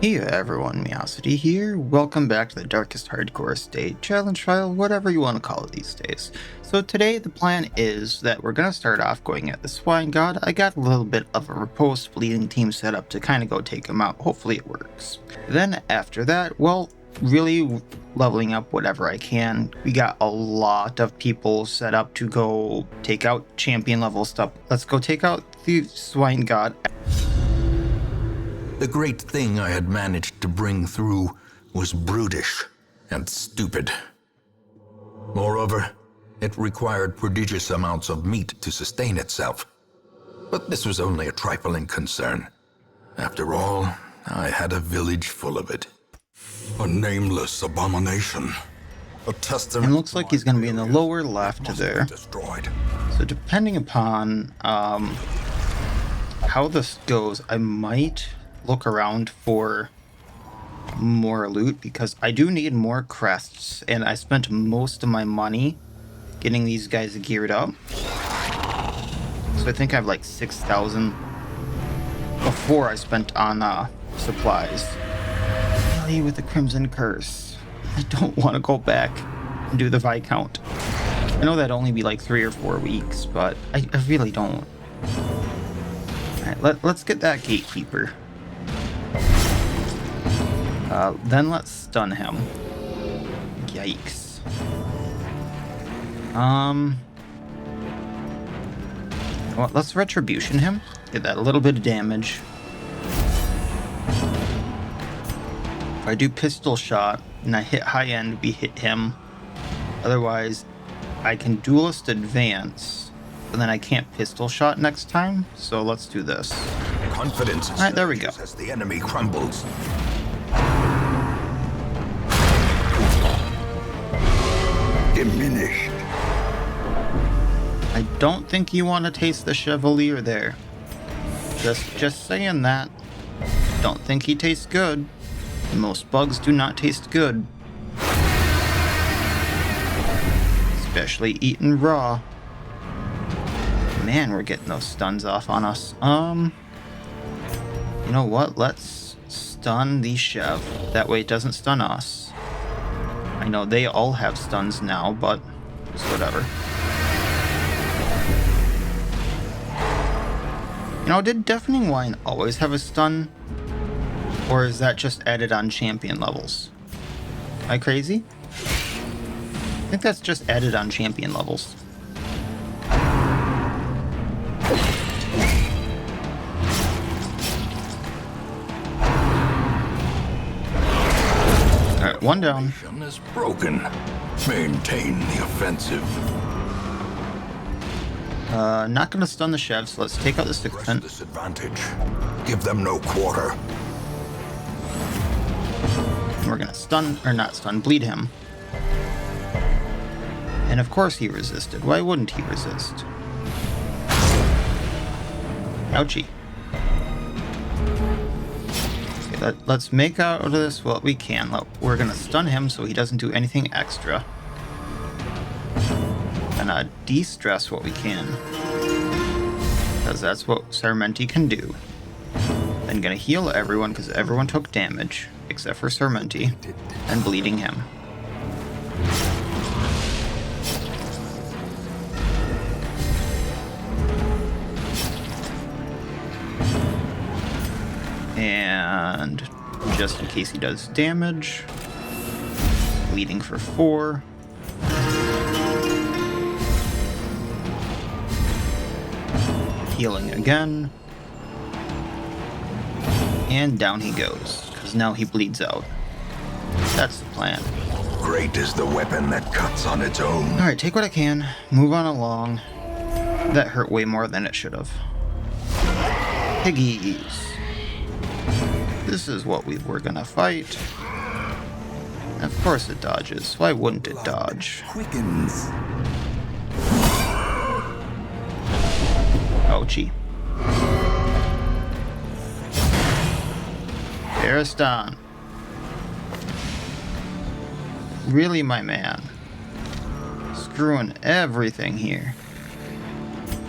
Hey everyone, Miacidae here. Welcome back to the Darkest Hardcore State Challenge Trial, whatever you want to call it these days. So today the plan is that we're going to start off going at the Swine God. I got a little bit of a riposte bleeding team set up to kind of go take him out. Hopefully it works. Then after that, well, really leveling up whatever I can. We got a lot of people set up to go take out champion level stuff. Let's go take out the Swine God. The great thing I had managed to bring through was brutish and stupid. Moreover, it required prodigious amounts of meat to sustain itself. But this was only a trifling concern. After all, I had a village full of it. A nameless abomination. A testament. It looks like he's going to be in the lower left there. So depending upon how this goes, I might look around for more loot because I do need more crests, and I spent most of my money getting these guys geared up. So I think I have like 6,000 before I spent on supplies. Really, with the Crimson Curse, I don't want to go back and do the Viscount. I know that'd only be like 3 or 4 weeks, but I really don't. Alright, let's get that Gatekeeper. Then let's stun him. Yikes. Well, let's Retribution him. Get that little bit of damage. If I do pistol shot and I hit high end, we hit him. Otherwise, I can duelist advance, but then I can't pistol shot next time. So let's do this. Confidence. All right, there we go. As the enemy crumbles. Diminished. I don't think you want to taste the Chevalier there. Just saying that. Don't think he tastes good. Most bugs do not taste good. Especially eaten raw. Man, we're getting those stuns off on us. You know what? Let's stun the Chev. That way it doesn't stun us. I know they all have stuns now, but just whatever. You know, did Deafening Whine always have a stun? Or is that just added on champion levels? Am I crazy? I think that's just added on champion levels. Alright, one down. Is broken. Maintain the offensive. Not gonna stun the Chev, so let's take out the Sycophant. Disadvantage. Give them no quarter. We're gonna stun, or not stun, bleed him. And of course he resisted. Why wouldn't he resist? Ouchie. Okay, let's make out of this what we can. We're gonna stun him so he doesn't do anything extra. And de-stress what we can. Because that's what Cermenti can do. Then gonna heal everyone because everyone took damage. Except for Cermenti. And bleeding him. And just in case he does damage, bleeding for 4. Healing again. And down he goes, because now he bleeds out. That's the plan. Great is the weapon that cuts on its own. Alright, take what I can. Move on along. That hurt way more than it should have. Piggies. This is what we were gonna fight. Of course it dodges. Why wouldn't it dodge? Quickens. Ouchie. Ariston. Really, my man. Screwing everything here.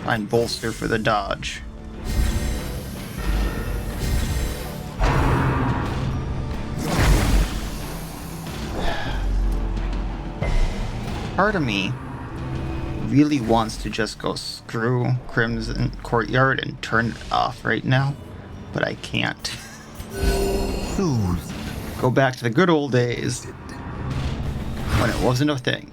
Find bolster for the dodge. part of me really wants to just go screw Crimson Courtyard and turn it off right now, but I can't. Go back to the good old days when it wasn't a thing.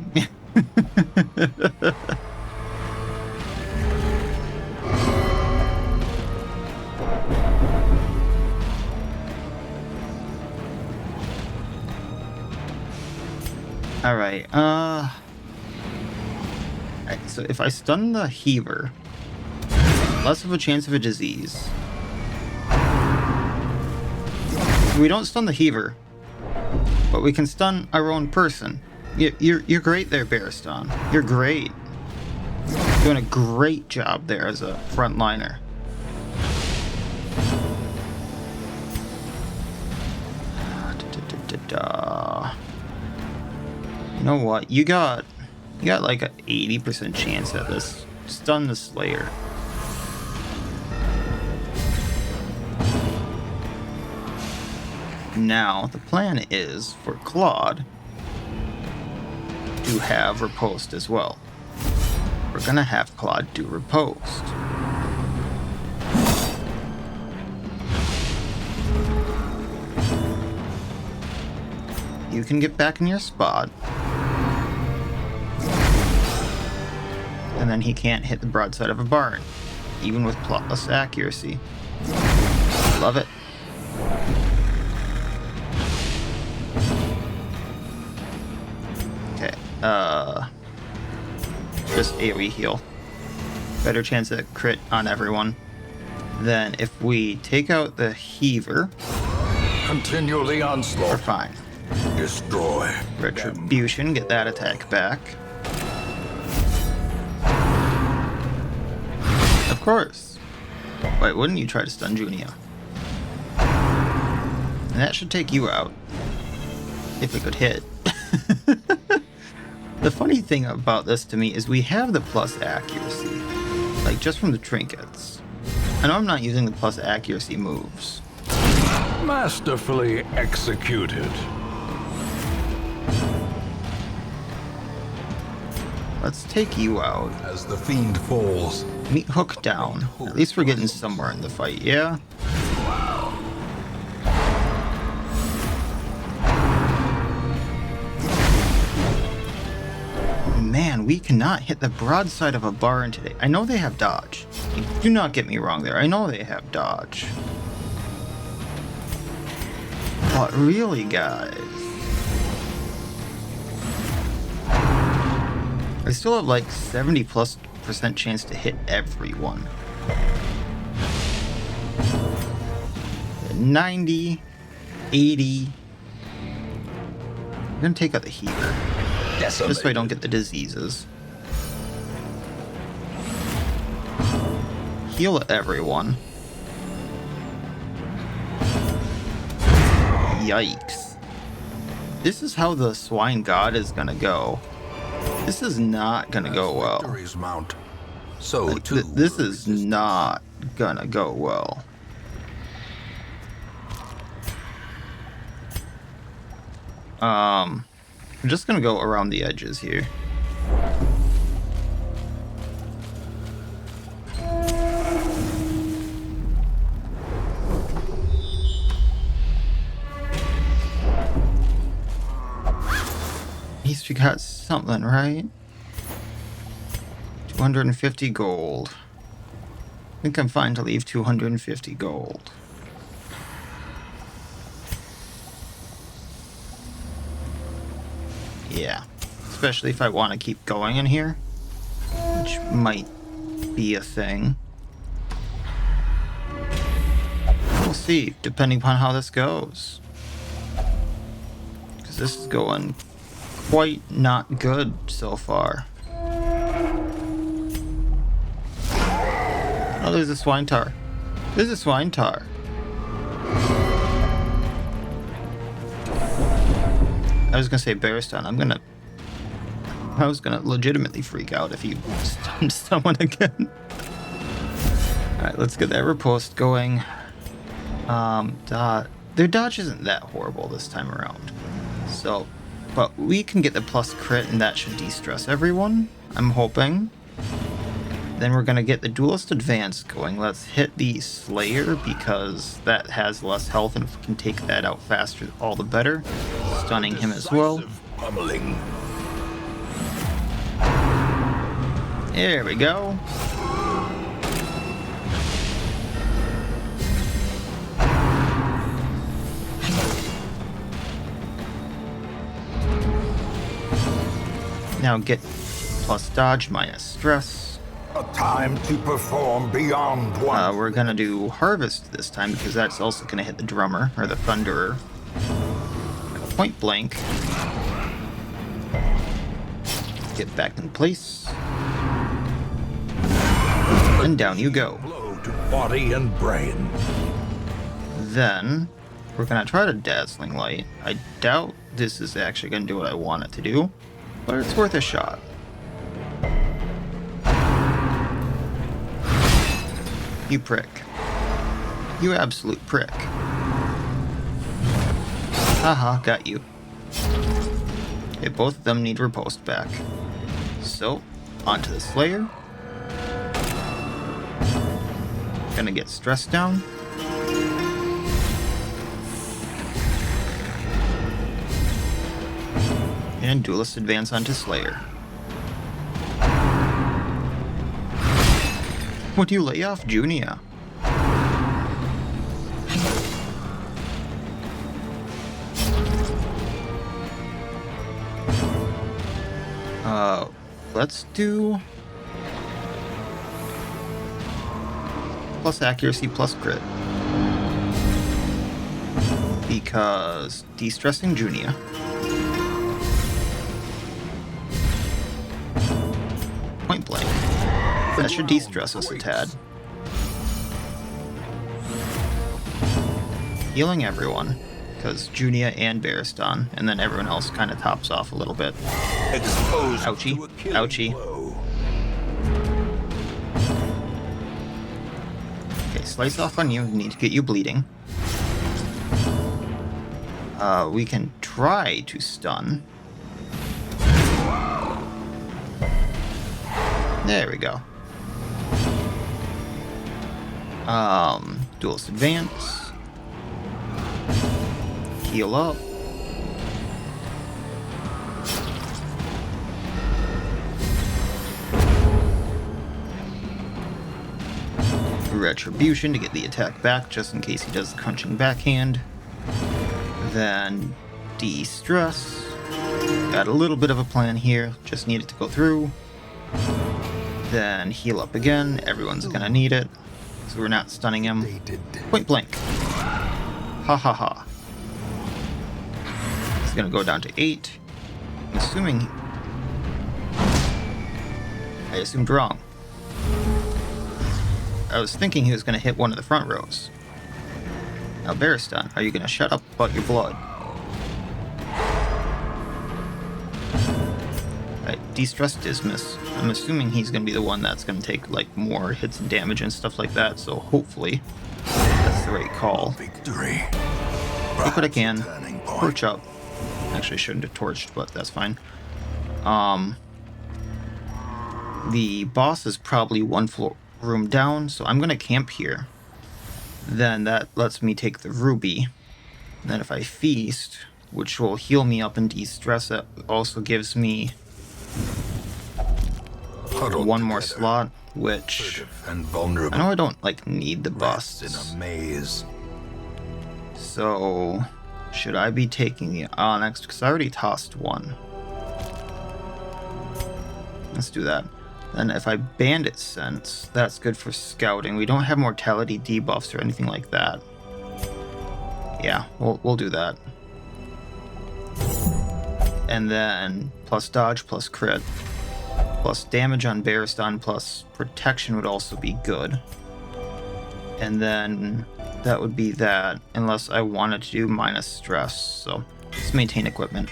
Alright, so if I stun the Heaver, less of a chance of a disease. We don't stun the Heaver, but we can stun our own person. You're great there, Baristan. You're great. Doing a great job there as a frontliner. You know what? You got like an 80% chance at this. Stun the Slayer. Now, the plan is for Claude to have Riposte as well. We're gonna have Claude do Riposte. You can get back in your spot. And then he can't hit the broadside of a barn, even with plus accuracy. Love it. Okay, just AoE heal. Better chance at crit on everyone. Then if we take out the Heaver, Continue the onslaught. we're fine. Destroy. Retribution, get that attack back. Of course. Why wouldn't you try to stun Junia? And that should take you out. If it could hit. The funny thing about this to me is we have the plus accuracy. Like, just from the trinkets. I know I'm not using the plus accuracy moves. Masterfully executed. Let's take you out. As the fiend falls. Meet Hook down. At least we're getting somewhere in the fight, yeah? Man, we cannot hit the broadside of a barn today. I know they have dodge. Do not get me wrong there. I know they have dodge. But really, guys, I still have like 70+% chance to hit everyone. 90, 80. I'm gonna take out the Heaver. Just so I don't get the diseases. Heal everyone. Yikes. This is how the Swine God is gonna go. This is not gonna go well. Victories mount. So Like, too. this is not gonna go well. I'm just gonna go around the edges here. At least we got something, right? 250 gold. I think I'm fine to leave 250 gold. Yeah, especially if I want to keep going in here, which might be a thing. We'll see, depending upon how this goes. Because this is going quite not good so far. Oh, there's a swine tar. There's a swine tar. I was gonna say Baristan. I was gonna legitimately freak out if you stunned someone again. Alright, let's get that riposte going. Their dodge isn't that horrible this time around. So, But we can get the plus crit, and that should de-stress everyone, I'm hoping. Then we're going to get the Duelist Advance going. Let's hit the Slayer, because that has less health, and if we can take that out faster, all the better. Stunning him as well. Pummeling. There we go. Now get plus dodge minus stress. A time to perform beyond one. We're gonna do harvest this time because that's also gonna hit the drummer or the thunderer. Point blank. Get back in place. And down you go. Blow to body and brain. Then we're gonna try to Dazzling Light. I doubt this is actually gonna do what I want it to do, but it's worth a shot. You prick. You absolute prick. Haha, got you. Okay, both of them need riposte back. So, onto the Slayer. Gonna get stress down. And Duelist Advance onto Slayer. What do you lay off, Junia? Let's do plus accuracy plus crit. Because de-stressing Junia. Point blank. That should de-stress us a tad. Healing everyone, because Junia and Baristan, and then everyone else kind of tops off a little bit. Exposed Ouchie. to a killing Ouchie. blow. Okay, slice off on you. Need to get you bleeding. We can try to stun. There we go. Duelist Advance. Heal up. Retribution to get the attack back, just in case he does the crunching backhand. Then de-stress. Got a little bit of a plan here, just need it to go through. Then heal up again, everyone's gonna need it, so we're not stunning him. Point blank. Ha ha ha. It's gonna go down to 8. I'm assuming... I assumed wrong. I was thinking he was gonna hit one of the front rows. Now Baristan, are you gonna shut up about your blood? Right, de-stress Dismas. I'm assuming he's gonna be the one that's gonna take like more hits and damage and stuff like that, so hopefully that's the right call. Victory. Take what I can. Turning point. Torch up. Actually, I shouldn't have torched, but that's fine. The boss is probably one floor room down, so I'm gonna camp here. Then that lets me take the ruby. And then if I feast, which will heal me up and de-stress it, also gives me Huddled one more together, slot, which furtive and vulnerable. I know I don't like need the Rest busts. in a maze. So should I be taking the Onyx? Because I already tossed one. Let's do that. Then if I Bandit Sense, that's good for scouting. We don't have mortality debuffs or anything like that. Yeah, we'll do that. And then plus dodge, plus crit, plus damage on Baristan, plus protection would also be good. And then that would be that, unless I wanted to do minus stress. So let's maintain equipment.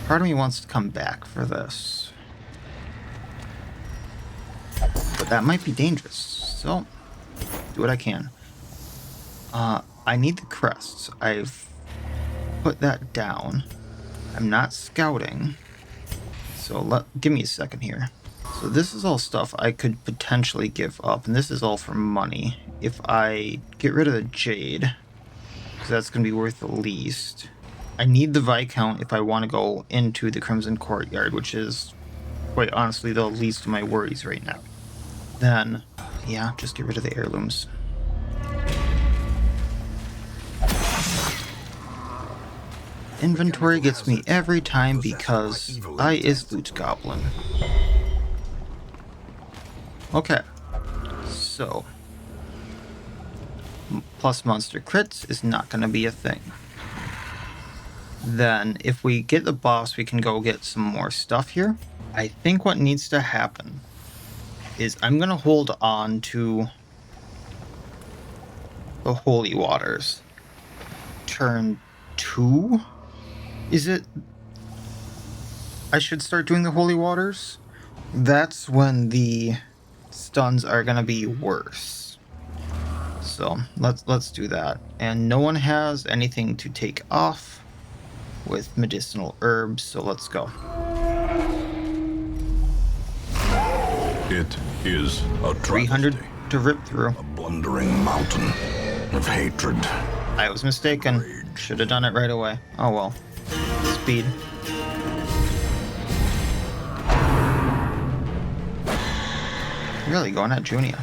Part of me wants to come back for this, but that might be dangerous, so do what I can. I need the crests. I've put that down. I'm not scouting. So give me a second here. So this is all stuff I could potentially give up, and this is all for money. If I get rid of the jade, because that's going to be worth the least. I need the Viscount if I want to go into the Crimson Courtyard, which is, quite honestly, the least of my worries right now. Then, yeah, just get rid of the heirlooms. Inventory gets me every time because I is Loot Goblin. Okay, so plus monster crits is not going to be a thing. Then if we get the boss, we can go get some more stuff here. I think what needs to happen is I'm going to hold on to the Holy Waters. Turn 2? Is it? I should start doing the Holy Waters? That's when the stuns are going to be worse. So let's do that. And no one has anything to take off with medicinal herbs, so let's go. It is a 300 to rip through. A blundering mountain of hatred. I was mistaken. Should have done it right away. Oh well. Speed. Really going at Junia.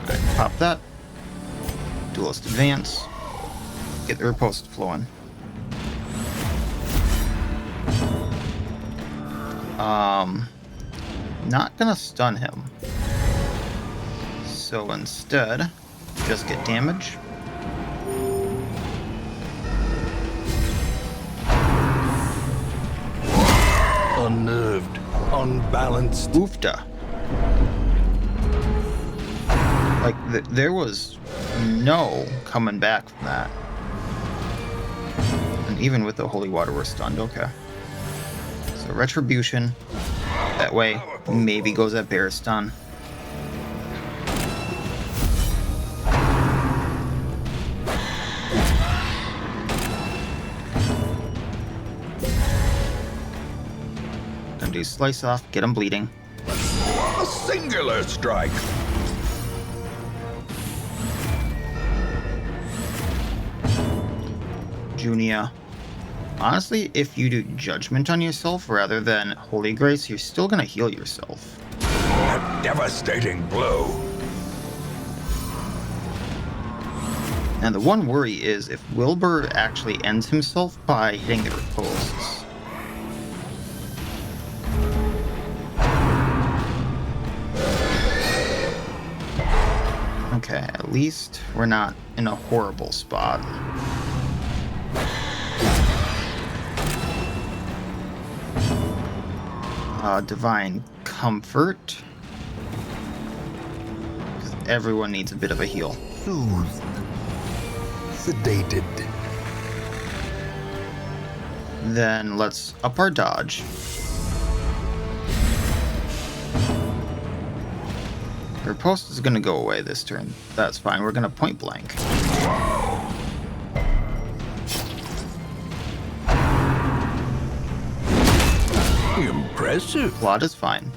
Right, pop that. Duelist advance. Get the riposte flowing. Not gonna stun him. So instead, just get damage. Unnerved, unbalanced. Oofta. Like, there was no coming back from that. And even with the holy water, we're stunned. Okay. So retribution. That way, maybe goes at bear stun. Gonna do slice off, get him bleeding. A singular strike. Junia. Honestly, if you do Judgment on yourself rather than Holy Grace, you're still gonna heal yourself. A devastating blow. And the one worry is if Wilbur actually ends himself by hitting the ripostes. Okay, at least we're not in a horrible spot. Divine Comfort. Because everyone needs a bit of a heal. Soothed. Sedated. Then let's up our dodge. Riposte is going to go away this turn. That's fine. We're going to point blank. Impressive. Plot is fine.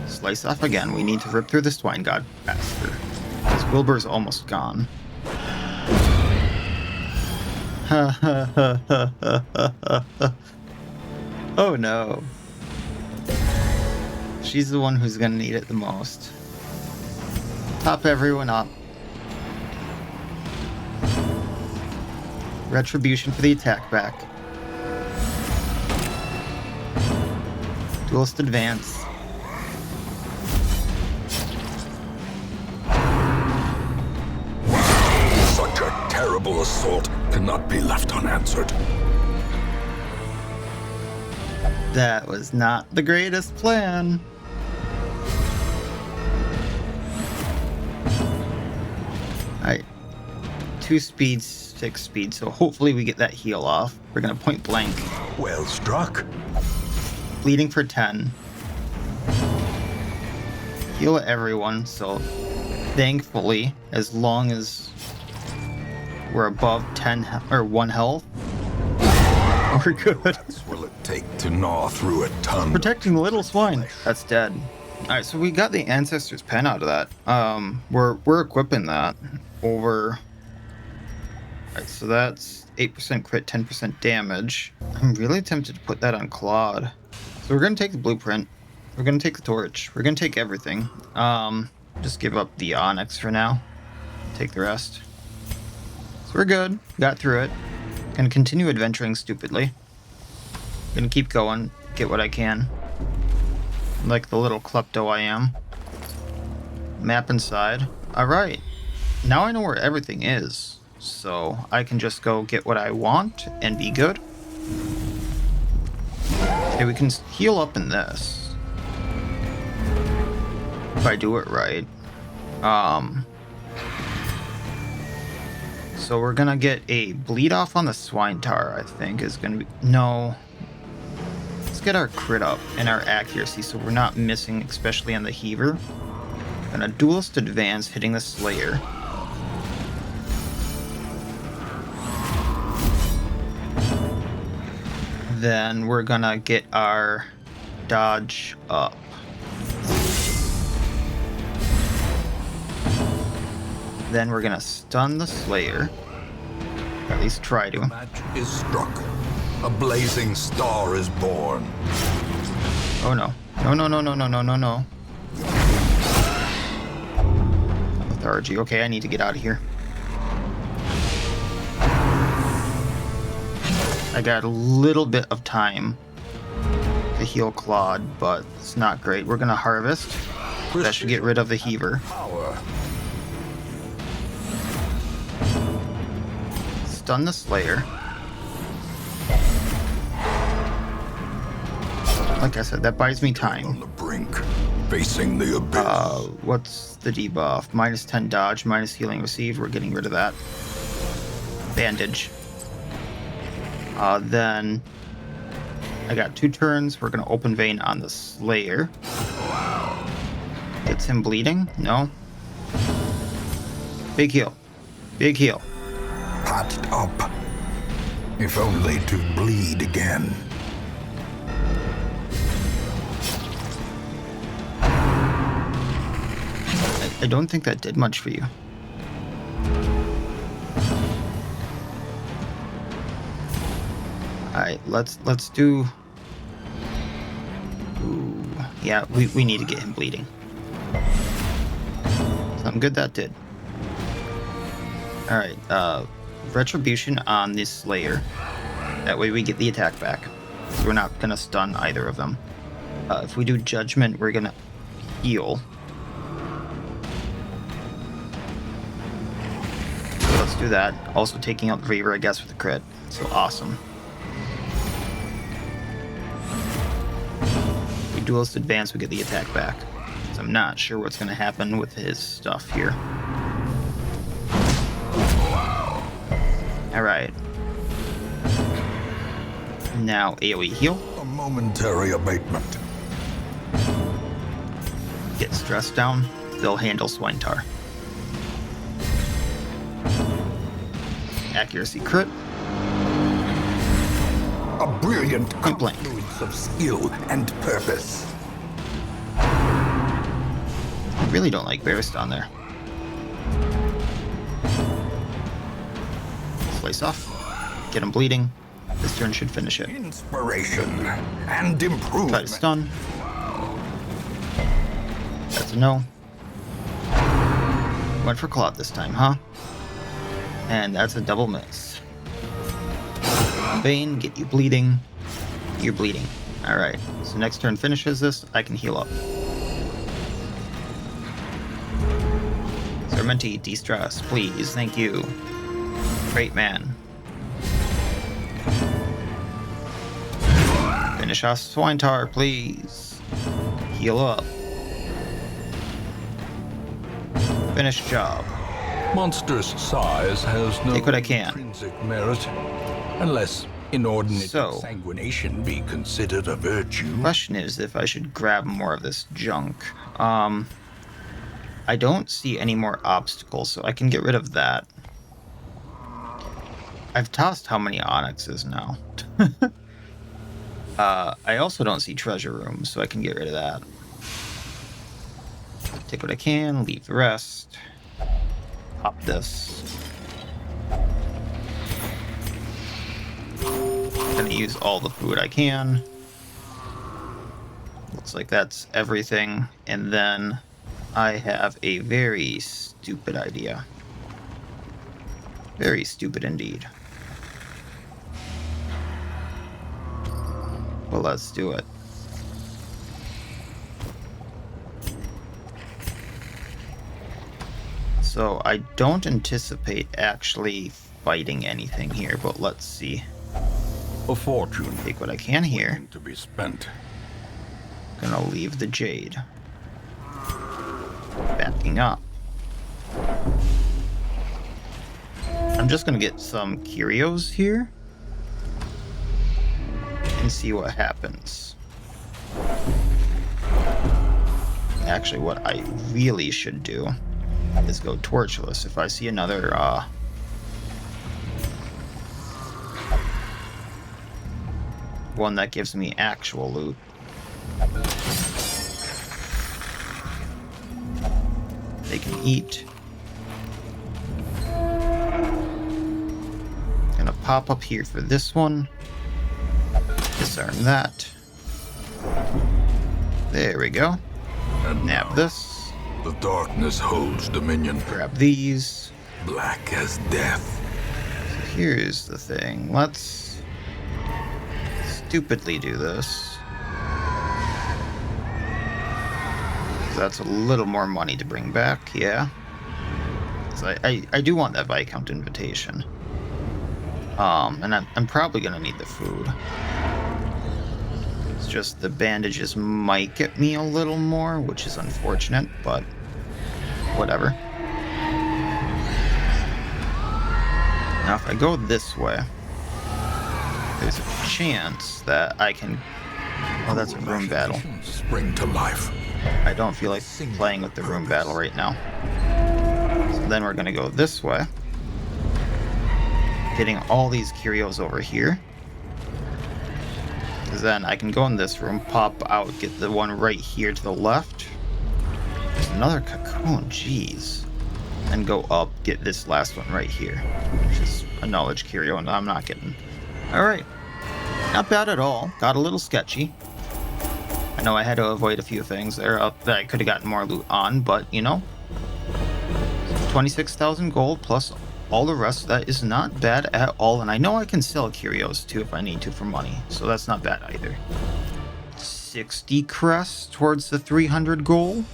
Slice off again. We need to rip through the Swine God faster. Because Wilbur's almost gone. Oh no. She's the one who's gonna need it the most. Top everyone up. Retribution for the attack back. Duelist advance. Such a terrible assault cannot be left unanswered. That was not the greatest plan. 2 speed, 6 speed, so hopefully we get that heal off. We're gonna point blank. Well struck. Bleeding for 10. Heal everyone, so thankfully, as long as we're above 10 or 1 health, we're good. What will it take to gnaw through a ton? Protecting the little swine. That's dead. Alright, so we got the Ancestor's Pen out of that. We're equipping that over... Alright, so that's 8% crit, 10% damage. I'm really tempted to put that on Claude. So we're gonna take the blueprint. We're gonna take the torch. We're gonna take everything. Just give up the Onyx for now. Take the rest. So we're good. Got through it. Gonna continue adventuring stupidly. Gonna keep going. Get what I can. Like the little klepto I am. Map inside. Alright. Now I know where everything is. So I can just go get what I want and be good. Okay, we can heal up in this. If I do it right. So we're gonna get a bleed off on the swine tar, I think is gonna be... No. Let's get our crit up and our accuracy so we're not missing, especially on the heaver. And a duelist advance hitting the slayer. Then we're gonna get our dodge up. Then we're gonna stun the slayer. Or at least try to. The match is struck. A blazing star is born. Oh no. No, no, no, no, no, no, no, no. Lethargy. Okay, I need to get out of here. I got a little bit of time to heal Claude, but it's not great. We're gonna harvest. That should get rid of the heaver. Power. Stun the slayer. Like I said, that buys me On time. the brink, facing the abyss. What's the debuff? -10 dodge, minus healing received. We're getting rid of that. Bandage. Then I got 2 turns. We're gonna open vein on the slayer. Gets him bleeding? No. Big heal. Big heal. Patched up. If only to bleed again. I don't think that did much for you. Alright, let's do... Ooh, yeah, we need to get him bleeding. Something good that did. Alright, Retribution on this Slayer. That way we get the attack back. So we're not gonna stun either of them. If we do Judgment, we're gonna heal. So let's do that. Also taking out the Reaver, I guess, with the crit. So awesome. We duelist advance, we get the attack back. So I'm not sure what's gonna happen with his stuff here. Alright. Now AoE heal. A momentary abatement. Get stress down. They'll handle Swine Tar. Accuracy crit. A brilliant Point blank. confluence of skill and purpose. I really don't like Barris down there. Slice off. Get him bleeding. This turn should finish it. Inspiration and Try to improvement. stun. That's a no. Went for Claude this time, huh? And that's a double miss. Bane, get you bleeding. You're bleeding. Alright, so next turn finishes this, I can heal up. Sermenti, de-stress, please, thank you. Great man. Finish off Swine Tar, please. Heal up. Finish job. Monstrous size has no Take what I can. intrinsic merit, unless inordinate So, sanguination be considered a virtue. Question is if I should grab more of this junk. I don't see any more obstacles, so I can get rid of that. I've tossed how many onyxes now? I also don't see treasure rooms, so I can get rid of that. Take what I can, leave the rest. Pop this. Gonna use all the food I can. Looks like that's everything. And then I have a very stupid idea. Very stupid indeed. Well, let's do it. So I don't anticipate actually fighting anything here, but let's see. A fortune. Take what I can here. To be spent. Gonna leave the jade. Backing up. I'm just gonna get some curios here and see what happens. Actually, what I really should do is go torchless. If I see another one that gives me actual loot. They can eat. Gonna pop up here for this one. Disarm that. There we go. And Nab this. the darkness holds dominion. Grab these. Black as death. So here's the thing. Let's stupidly do this. That's a little more money to bring back, yeah. So I do want that Viscount invitation. And I'm probably gonna need the food. It's just the bandages might get me a little more, which is unfortunate, but whatever. Now if I go this way, there's a chance that I can... Oh, that's a room battle. Spring to life. I don't feel like playing with the room battle right now. So then we're gonna go this way. Getting all these curios over here. Because then I can go in this room, pop out, get the one right here to the left. There's another cocoon, jeez. And go up, get this last one right here. Which is a knowledge curio, and I'm not getting. Alright. Not bad at all. Got a little sketchy. I know I had to avoid a few things there that I could have gotten more loot on, but, you know. 26,000 gold plus all the rest, that is not bad at all. And I know I can sell curios too if I need to for money, so that's not bad either. 60 crests towards the 300 goal.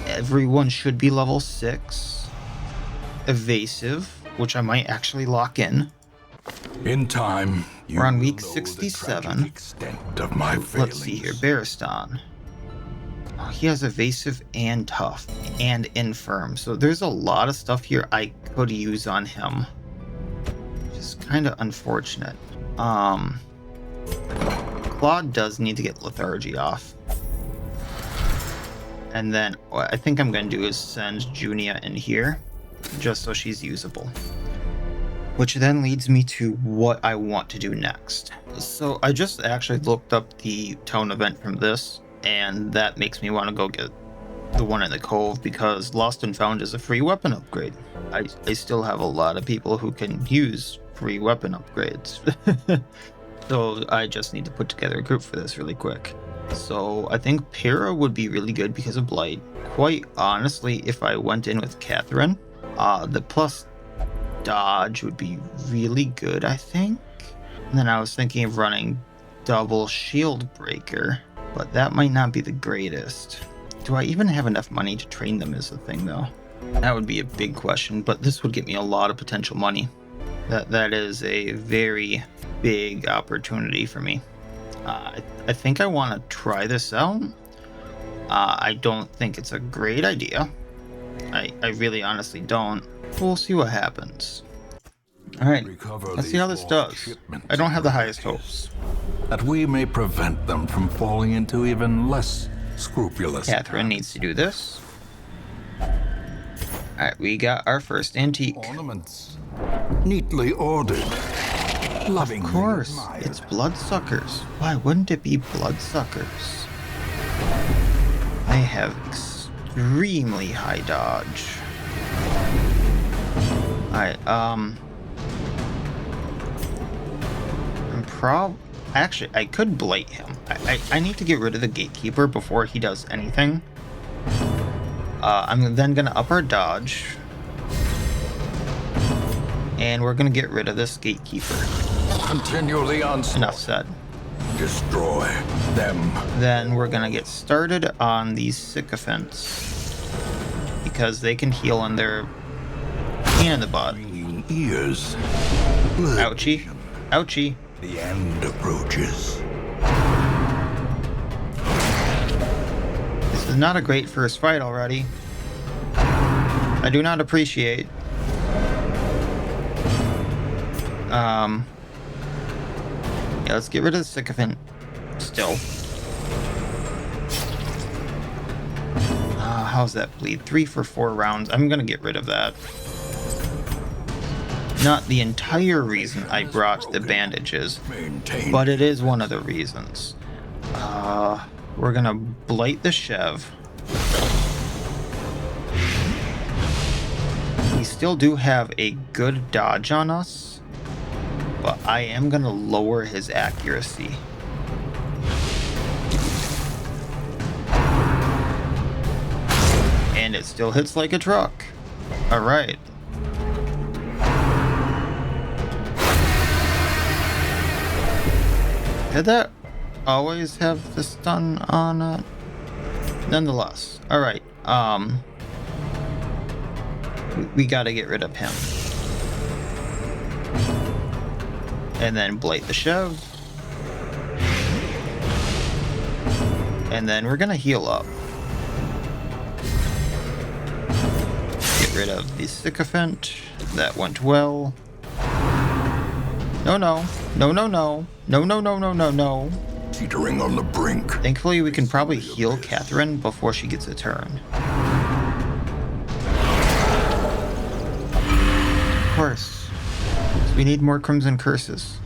Everyone should be level 6. Evasive, which I might actually lock in. In time, we're on week 67. Extent of my Let's see here, Baristan. Oh, he has evasive and tough and infirm, so there's a lot of stuff here I could use on him. Just kind of unfortunate. Claude does need to get lethargy off. And then what I think I'm going to do is send Junia in here, just so she's usable. Which then leads me to what I want to do next. So I just actually looked up the town event from this, and that makes me want to go get the one in the Cove, because Lost and Found is a free weapon upgrade. I still have a lot of people who can use free weapon upgrades. So I just need to put together a group for this really quick. So I think Para would be really good because of Blight. Quite honestly, if I went in with Catherine, the plus dodge would be really good, I think. And then I was thinking of running double shield breaker, but that might not be the greatest. Do I even have enough money to train them is the thing though? That would be a big question, but this would get me a lot of potential money. That is a very big opportunity for me. I think I want to try this out. I don't think it's a great idea. I really honestly don't. We'll see what happens. Alright, let's see how this does. I don't have the highest hopes. That we may prevent them from falling into even less scrupulous. Catherine needs to do this. Alright, we got our first antique. Ornaments, neatly ordered. Of course, it's bloodsuckers. Why wouldn't it be bloodsuckers? I have extremely high dodge. Alright, I'm actually, I could blight him. I need to get rid of the gatekeeper before he does anything. I'm then gonna up our dodge. And we're gonna get rid of this gatekeeper. Continue the onslaught. Enough said. Destroy them. Then we're gonna get started on these sycophants. Because they can heal on their hand in the butt. Ears. Ouchie. Ouchie. The end approaches. This is not a great first fight already. I do not appreciate. Yeah, let's get rid of the sycophant still. How's that bleed? 3 for 4 rounds. I'm gonna get rid of that. Not the entire reason I brought the bandages, but it is one of the reasons. We're gonna blight the Chev. We still do have a good dodge on us, but I am gonna lower his accuracy. And it still hits like a truck. Alright. Did that always have the stun on it? Nonetheless. Alright, we gotta get rid of him. And then blight the Chev. And then we're gonna heal up. Get rid of the sycophant. That went well. No, no. No, no, no. No, no, no, no, no, no. Teetering on the brink. Thankfully, we can probably heal Catherine before she gets a turn. Of course. So we need more Crimson Curses.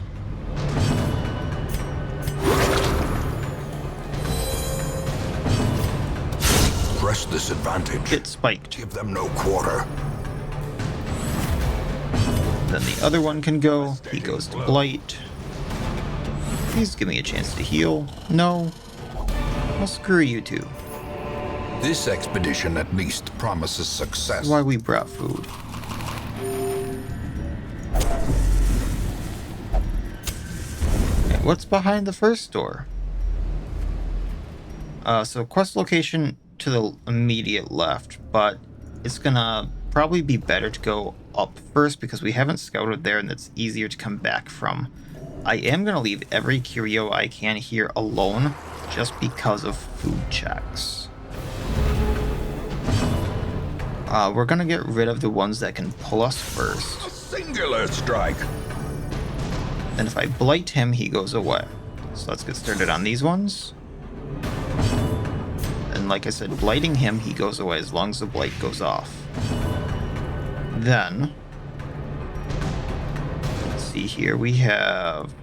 Press this advantage. Get spiked. Give them no quarter. Then the other one can go. He goes to blight. Please give me a chance to heal. No. Well, screw you two. This expedition at least promises success. That's why we brought food. Okay, what's behind the first door? So quest location to the immediate left, but it's gonna probably be better to go up first because we haven't scouted there and it's easier to come back from. I am going to leave every curio I can here alone just because of food checks. We're going to get rid of the ones that can pull us first. A singular strike. And if I blight him, he goes away. So let's get started on these ones. And like I said, blighting him, he goes away as long as the blight goes off. Then, let's see here, we have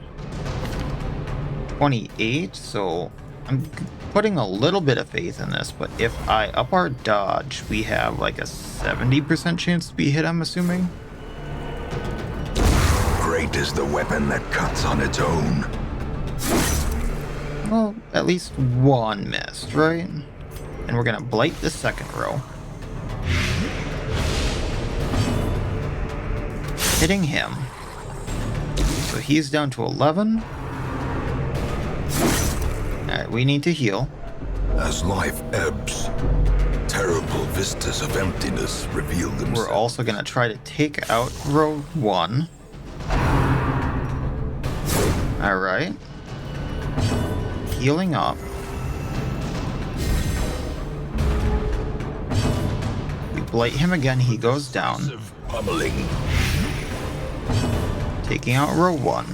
28, so I'm putting a little bit of faith in this, but if I up our dodge, we have like a 70% chance to be hit, I'm assuming. Great is the weapon that cuts on its own. Well, at least one missed, right? And we're gonna blight the second row. Hitting him. So he's down to 11. Alright, we need to heal. As life ebbs, terrible vistas of emptiness reveal themselves. We're also going to try to take out row 1. Alright. Healing up. We blight him again, he goes down. pummeling. Taking out row 1.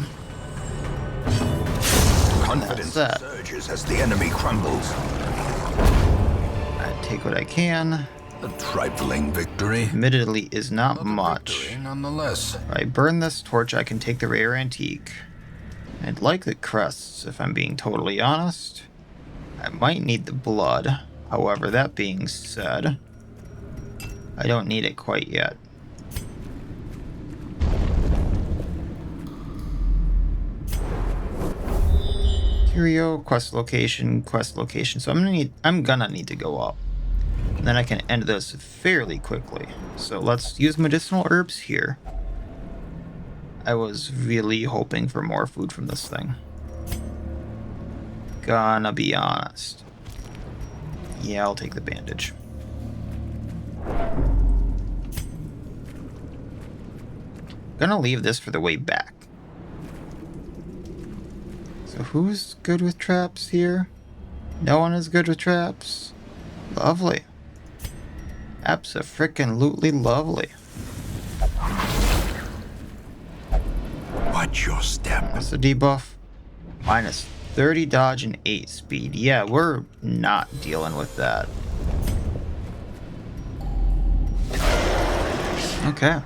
Confidence That's that. surges as the enemy crumbles. I take what I can. A trifling victory. Admittedly is not But a much. victory nonetheless. If I burn this torch, I can take the rare antique. I'd like the crests, if I'm being totally honest. I might need the blood. However, that being said, I don't need it quite yet. Curio, quest location. So I'm gonna need to go up. And then I can end this fairly quickly. So let's use medicinal herbs here. I was really hoping for more food from this thing. Gonna be honest. Yeah, I'll take the bandage. Gonna leave this for the way back. So who's good with traps here? No one is good with traps. Lovely. Abso-frickin-lutely lovely. Watch your step. That's a debuff. Minus 30 dodge and 8 speed. Yeah, we're not dealing with that. Okay.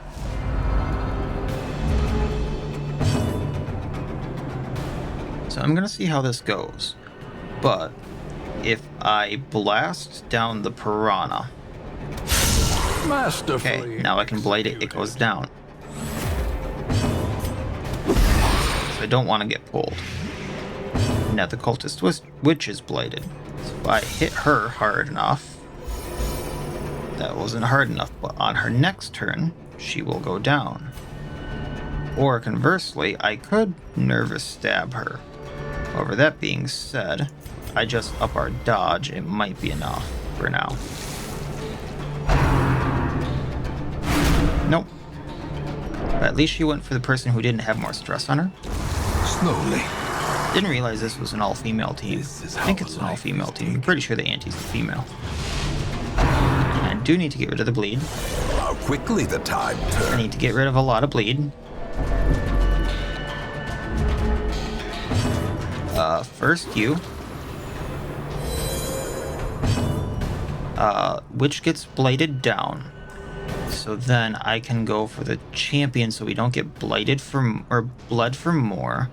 So I'm gonna see how this goes. But if I blast down the piranha, Masterfully. okay, now I can blade it, it goes down. So I don't want to get pulled. Now the cultist witch is bladed. So if I hit her hard enough, that wasn't hard enough, but on her next turn, she will go down. Or conversely, I could nervous stab her. However, that being said, I just up our dodge, it might be enough for now. Nope. But at least she went for the person who didn't have more stress on her. Slowly. Didn't realize this was an all-female team. This is I think how it's an life all-female is team. I'm taken. pretty sure the auntie's a female. I do need to get rid of the bleed. How quickly the tide I turns. need to get rid of a lot of bleed. First you. Which gets bladed down. So then I can go for the champion so we don't get blighted from or blood for more.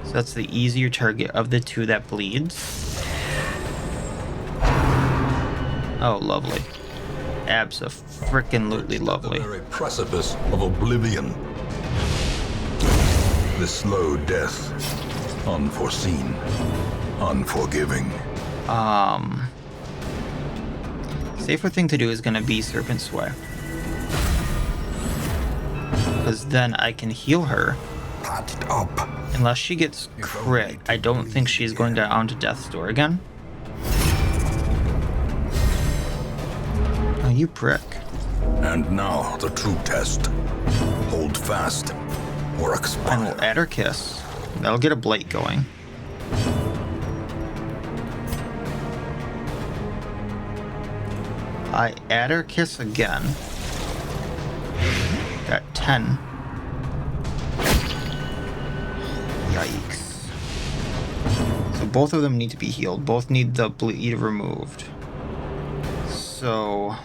So that's the easier target of the two that bleeds. Oh, lovely. Abso-frickin-lutely lovely. The very precipice of oblivion. The slow death. Unforeseen. Unforgiving. Safer thing to do is gonna be Serpent Sway. Because then I can heal her. Patched up. Unless she gets crit, I don't think she's going down to Death's Door again. Oh, you prick. And now the true test. Hold fast or And expire. we'll add her kiss. That'll get a blade going. I add her kiss again. Got 10. Yikes. So both of them need to be healed. Both need the bleed removed. So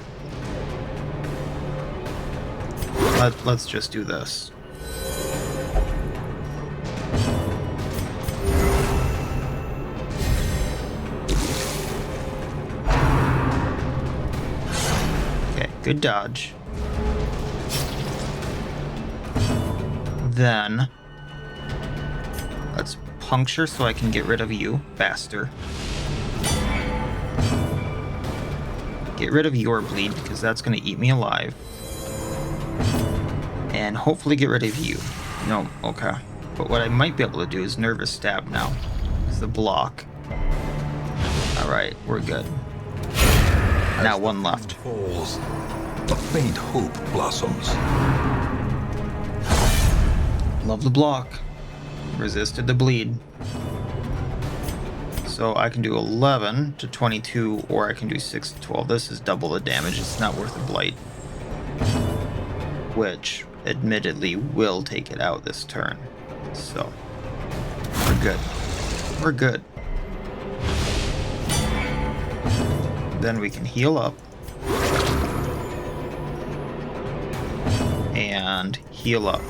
let's just do this. Okay, good dodge. Then let's puncture so I can get rid of you faster. Get rid of your bleed because that's going to eat me alive. And hopefully get rid of you. No, okay. But what I might be able to do is nervous stab now. It's the block. Alright, we're good. Now one left. Falls. A faint hope blossoms. Love the block. Resisted the bleed. So I can do 11 to 22, or I can do 6 to 12. This is double the damage. It's not worth a blight. which admittedly will take it out this turn. So, we're good. We're good. Then we can heal up. And heal up.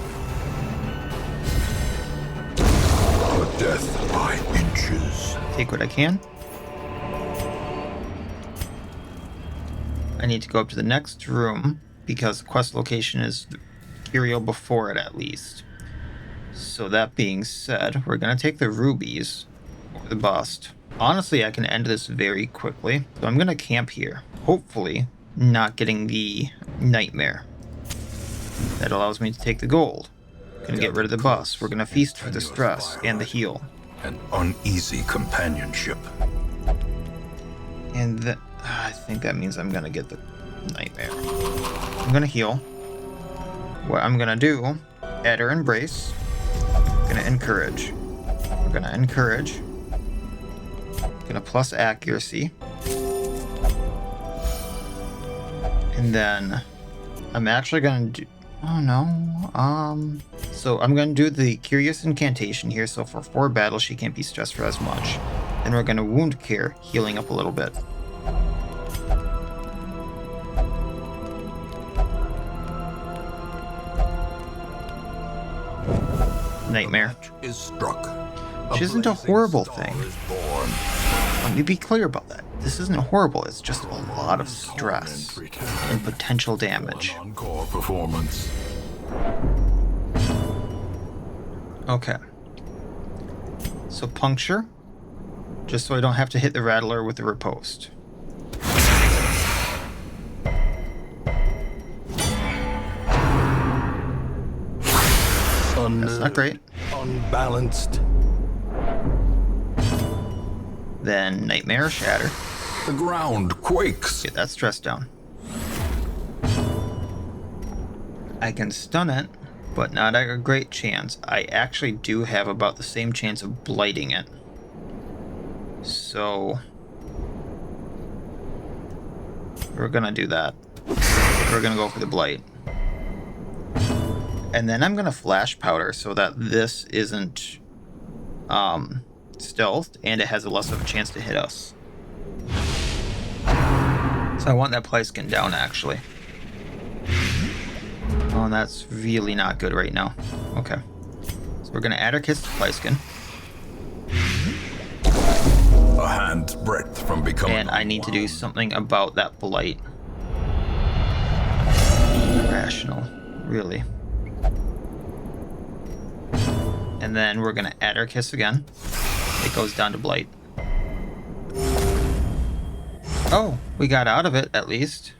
A death by inches. Take what I can. I need to go up to the next room because the quest location is Curial before it at least. So that being said, we're going to take the rubies or the bust. Honestly, I can end this very quickly. So I'm going to camp here. Hopefully not getting the nightmare. That allows me to take the gold. Gonna get rid of the bust. We're gonna feast for the stress and the heal. An uneasy companionship. And I think that means I'm gonna get the nightmare. I'm gonna heal. What I'm gonna do, add her embrace. Gonna encourage. We're gonna encourage. Gonna plus accuracy. And then I'm actually gonna do, oh no, so I'm gonna do the Curious Incantation here, so for 4 battles she can't be stressed for as much. Then we're gonna Wound Care, healing up a little bit. Nightmare. Is struck. Which isn't a horrible thing. Let me be clear about that. This isn't horrible, it's just a lot of stress and potential damage. Encore performance. Okay. So puncture, just so I don't have to hit the rattler with the riposte. That's not great. Unbalanced. Then Nightmare, Shatter. The ground quakes. Get that stress down. I can stun it, but not a great chance. I actually do have about the same chance of blighting it. So we're gonna do that. We're gonna go for the blight. And then I'm gonna flash powder so that this isn't stealthed and it has a less of a chance to hit us. So I want that Pliskin down actually. Oh, that's really not good right now. Okay. So we're gonna add our kiss to Pliskin. A hand's breadth from becoming. And I need to do something about that blight. Rational, really. And then we're gonna add our kiss again. It goes down to blight. Oh, we got out of it at least.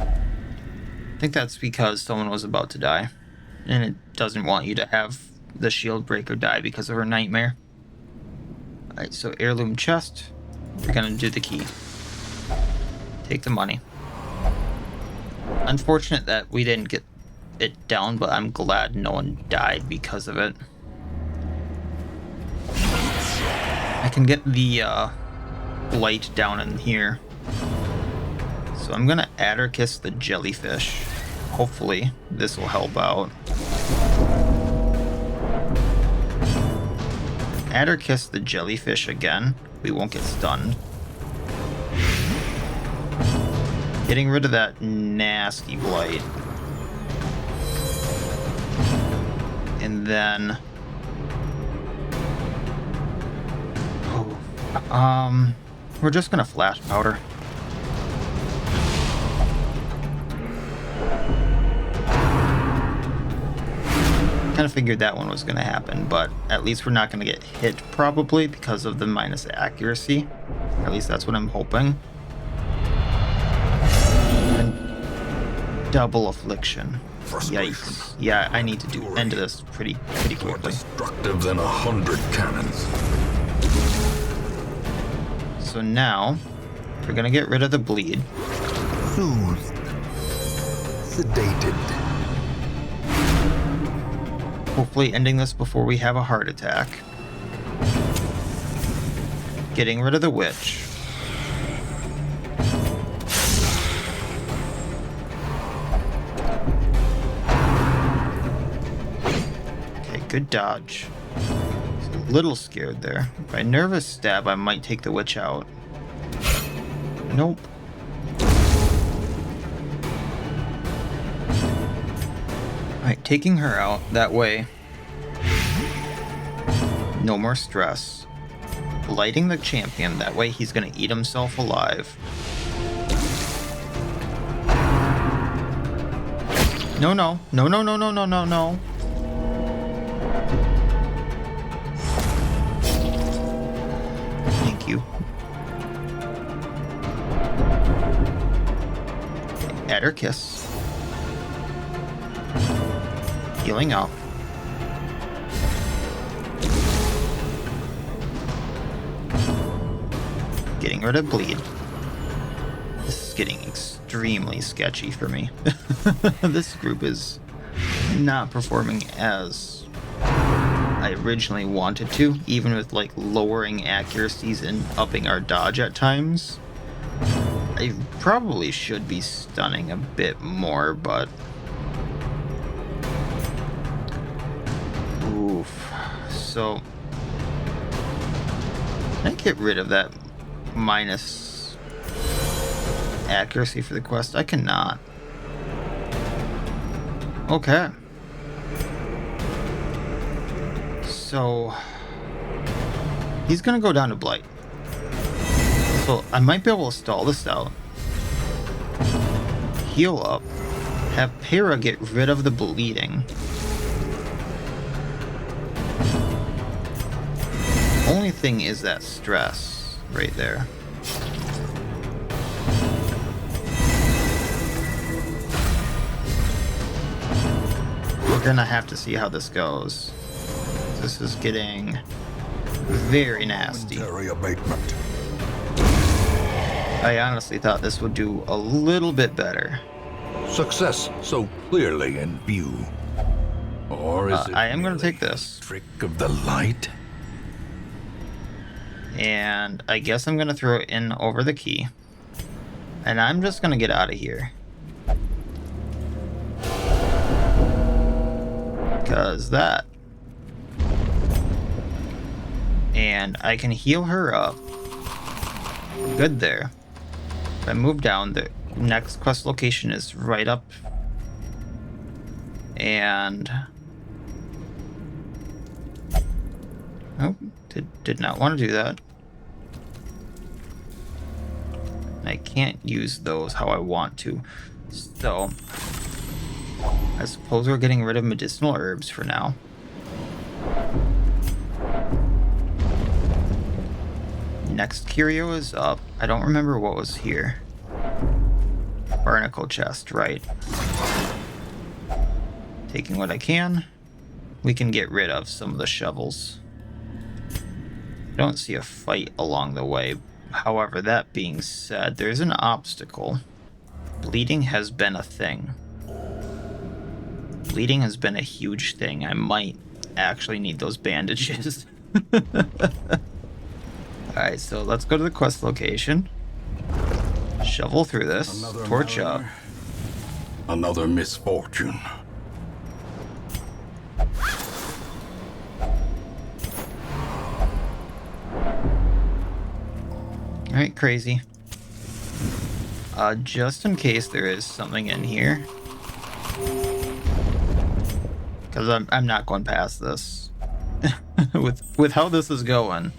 I think that's because someone was about to die. And it doesn't want you to have the shield breaker die because of her nightmare. Alright, so heirloom chest. We're gonna do the key. Take the money. Unfortunate that we didn't get it down, but I'm glad no one died because of it. I can get the blight down in here. So I'm gonna adder kiss the jellyfish. Hopefully this will help out. Adder kiss the jellyfish again. We won't get stunned. Getting rid of that nasty blight. And then we're just gonna flash powder. Kind of figured that one was gonna happen, but at least we're not gonna get hit probably because of the minus accuracy. At least that's what I'm hoping. And double affliction. Yikes. Yeah, I need to end this pretty More quickly. destructive than 100 cannons. So now we're gonna get rid of the bleed. Soothed. Sedated. Hopefully ending this before we have a heart attack. Getting rid of the witch. Good dodge. A little scared there. By nervous stab, I might take the witch out. Nope. Alright, taking her out. That way. No more stress. Lighting the champion. That way he's gonna eat himself alive. No, no. No, no, no, no, no, no, no. Thank you. Add her kiss. Healing up. Getting rid of bleed. This is getting extremely sketchy for me. This group is not performing as I originally wanted to, even with like lowering accuracies and upping our dodge at times. I probably should be stunning a bit more, but oof. So can I get rid of that minus accuracy for the quest? I cannot. Okay. So he's gonna go down to Blight. So I might be able to stall this out. Heal up. Have Para get rid of the bleeding. Only thing is that stress right there. We're gonna have to see how this goes. This is getting very nasty. Momentary abatement. I honestly thought this would do a little bit better. Success so clearly in view. Or is it I am going to merely take this. a trick of the light? And I guess I'm going to throw it in over the key. And I'm just going to get out of here. Because that. And I can heal her up. Good there. If I move down, the next quest location is right up. And oh, did not want to do that. I can't use those how I want to. So I suppose we're getting rid of medicinal herbs for now. Next curio is up. I don't remember what was here. Barnacle chest, right. Taking what I can. We can get rid of some of the shovels. I don't see a fight along the way. However, that being said, there's an obstacle. Bleeding has been a thing. Bleeding has been a huge thing. I might actually need those bandages. Alright, so let's go to the quest location. Shovel through this. Another Torch up. mariner. Another misfortune. Alright, crazy. Just in case there is something in here. Because I'm not going past this. with how this is going.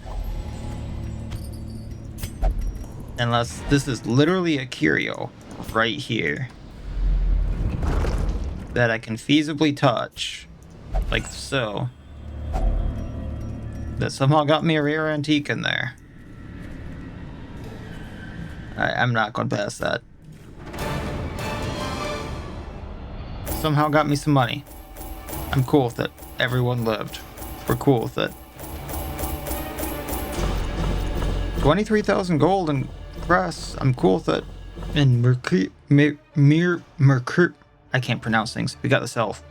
Unless this is literally a curio right here that I can feasibly touch, like so. That somehow got me a rare antique in there. I'm not going past that. Somehow got me some money. I'm cool with it. Everyone lived. We're cool with it. 23,000 gold and grass. I'm cool with it. And Mercury. I can't pronounce things. We got this elf.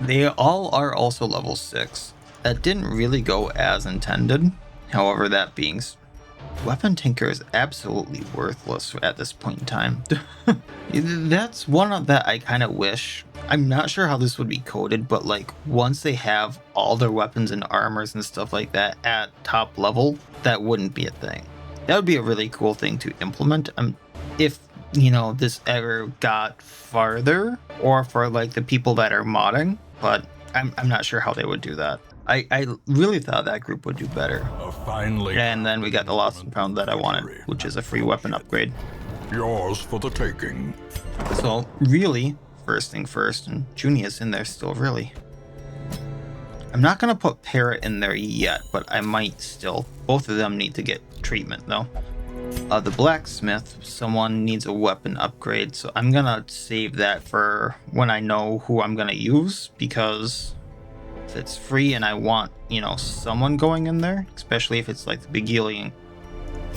They all are also level 6. That didn't really go as intended. However, that being Weapon Tinker is absolutely worthless at this point in time. That's one of that I kind of wish. I'm not sure how this would be coded, but like once they have all their weapons and armors and stuff like that at top level, that wouldn't be a thing. That would be a really cool thing to implement. If you know this ever got farther, or for like the people that are modding, but I'm not sure how they would do that. I really thought that group would do better. And then we got the Lost and Found that I wanted, which is a free weapon upgrade. Yours for the taking. So really, first thing first, and Junia's in there still, really. I'm not going to put Parrot in there yet, but I might still. Both of them need to get treatment, though. The Blacksmith, someone needs a weapon upgrade, so I'm going to save that for when I know who I'm going to use, because if it's free and I want, you know, someone going in there, especially if it's like the Beguiling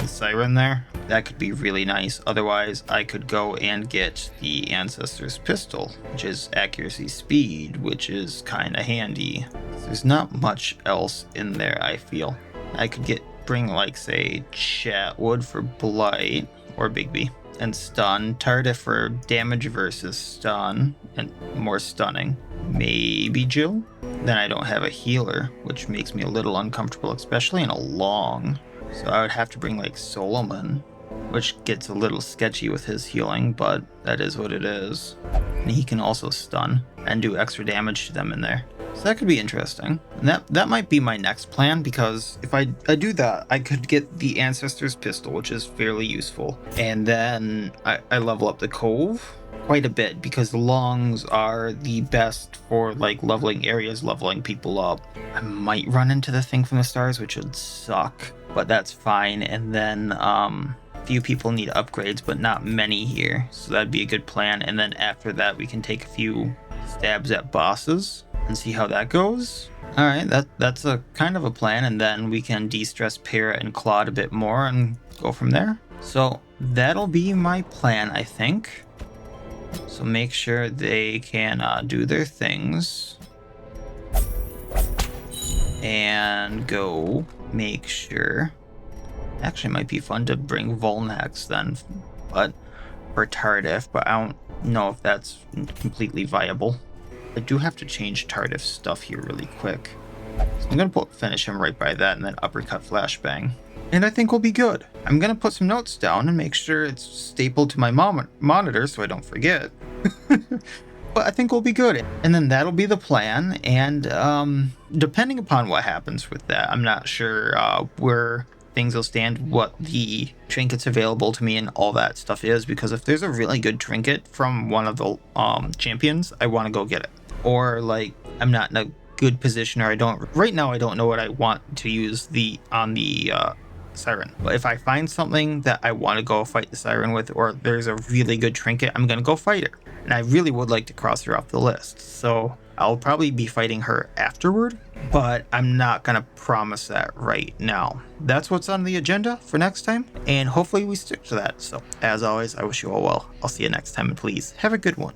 Siren there, that could be really nice. Otherwise, I could go and get the Ancestor's Pistol, which is accuracy speed, which is kind of handy. There's not much else in there, I feel. I could bring like, say, Chatwood for Blight, or Bigby, and Stun, Tardif for damage versus stun, and more stunning. Maybe Jill? Then I don't have a healer, which makes me a little uncomfortable, especially in a long. So I would have to bring like Solomon, which gets a little sketchy with his healing, but that is what it is. And he can also stun and do extra damage to them in there. So that could be interesting. And that might be my next plan, because if I do that, I could get the Ancestor's Pistol, which is fairly useful. And then I level up the Cove quite a bit, because the longs are the best for like leveling areas, leveling people up. I might run into the thing from the stars, which would suck, but that's fine. And then few people need upgrades, but not many here, so that'd be a good plan. And then after that, we can take a few stabs at bosses and see how that goes. All right, that's a kind of a plan, and then we can de-stress Parrot and Claude a bit more and go from there. So that'll be my plan, I think. So make sure they can do their things, and go make sure. Actually, it might be fun to bring Volnax then, but for Tardif, but I don't know if that's completely viable. I do have to change Tardif's stuff here really quick. So I'm going to finish him right by that, and then uppercut flashbang. And I think we'll be good. I'm going to put some notes down and make sure it's stapled to my monitor so I don't forget. But I think we'll be good. And then that'll be the plan. And depending upon what happens with that, I'm not sure where things will stand, what the trinkets available to me and all that stuff is, because if there's a really good trinket from one of the champions, I want to go get it. Or like I'm not in a good position, or right now I don't know what I want to use on the Siren. But if I find something that I want to go fight the Siren with, or there's a really good trinket, I'm gonna go fight her. And I really would like to cross her off the list, so I'll probably be fighting her afterward, but I'm not gonna promise that right now. That's what's on the agenda for next time, and hopefully we stick to that. So as always, I wish you all well. I'll see you next time, and please have a good one.